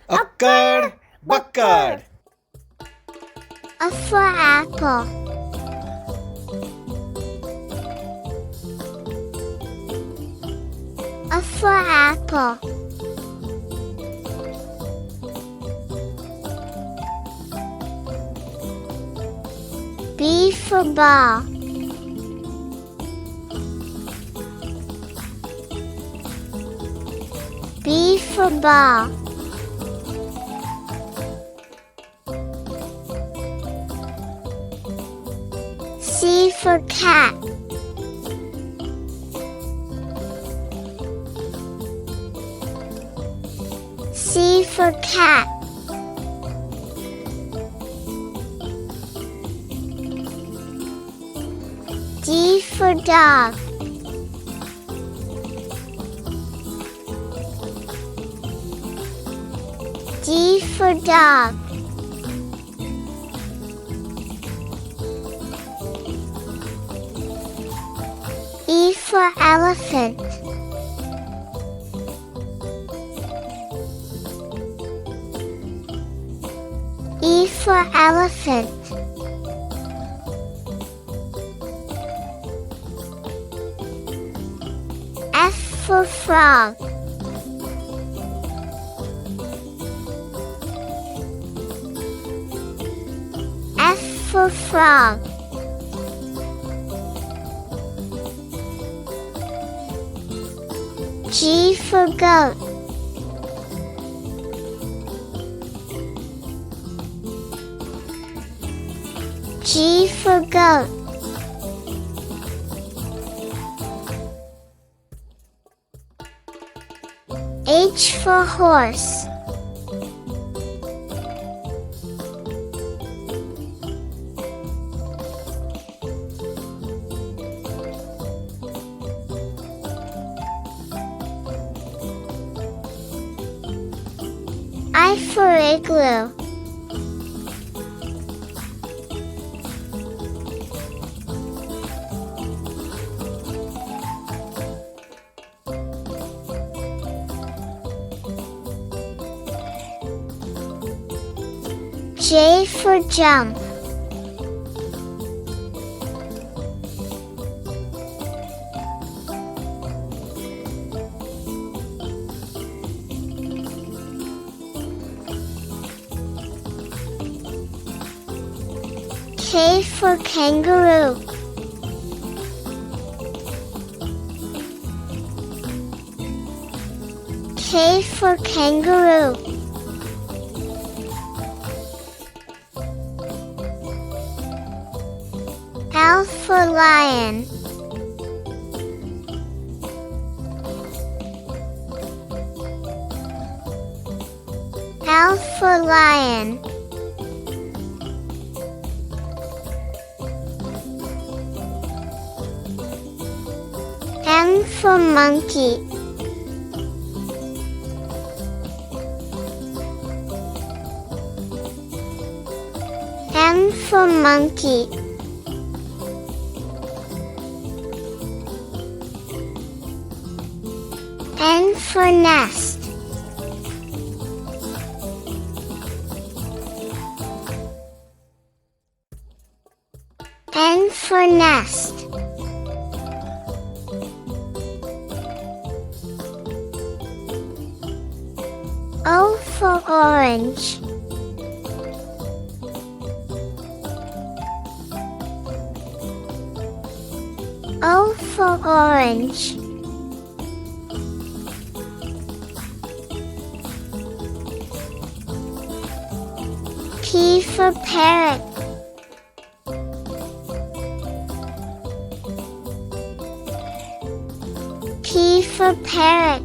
Akkad Bakkad. A for apple. A for apple. B for ball. B for ball. C for cat. C for cat. D for dog. D for dog. E for elephant. E for elephant. F for frog. F for frog. G for goat. G for goat. H for horse. I for igloo. J for jump. K for kangaroo. K for kangaroo. L for lion. L for lion. M for monkey. M for monkey. N for nest. N for nest. O for orange. O for orange. P for parrot. P for parrot.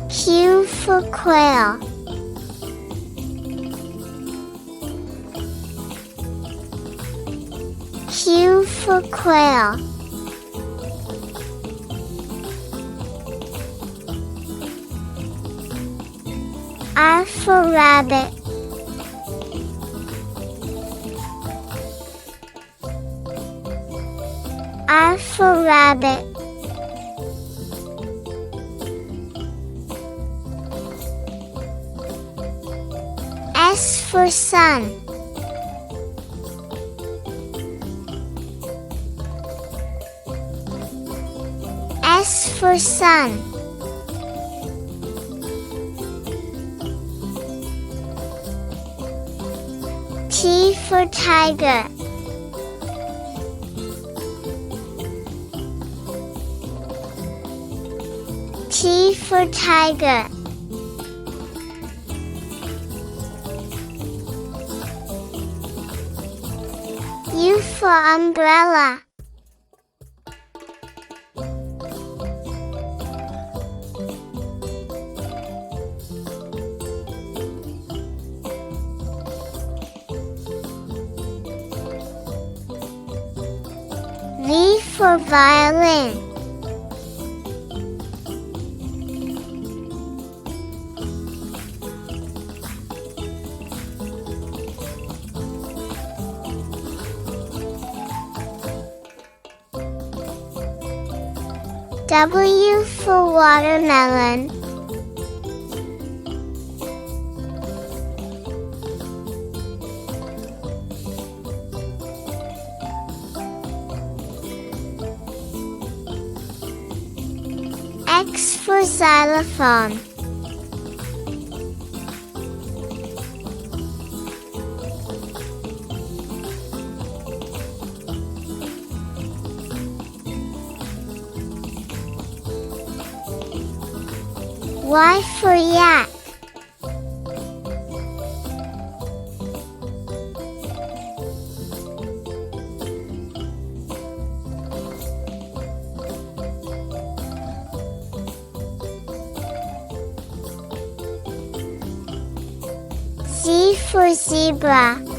Q for quail. Q for quail. R for rabbit. R for rabbit. S for sun. S for sun. T for tiger. T for tiger. U for umbrella. V for violin. W for watermelon. X for xylophone. Y for yak. Z for zebra.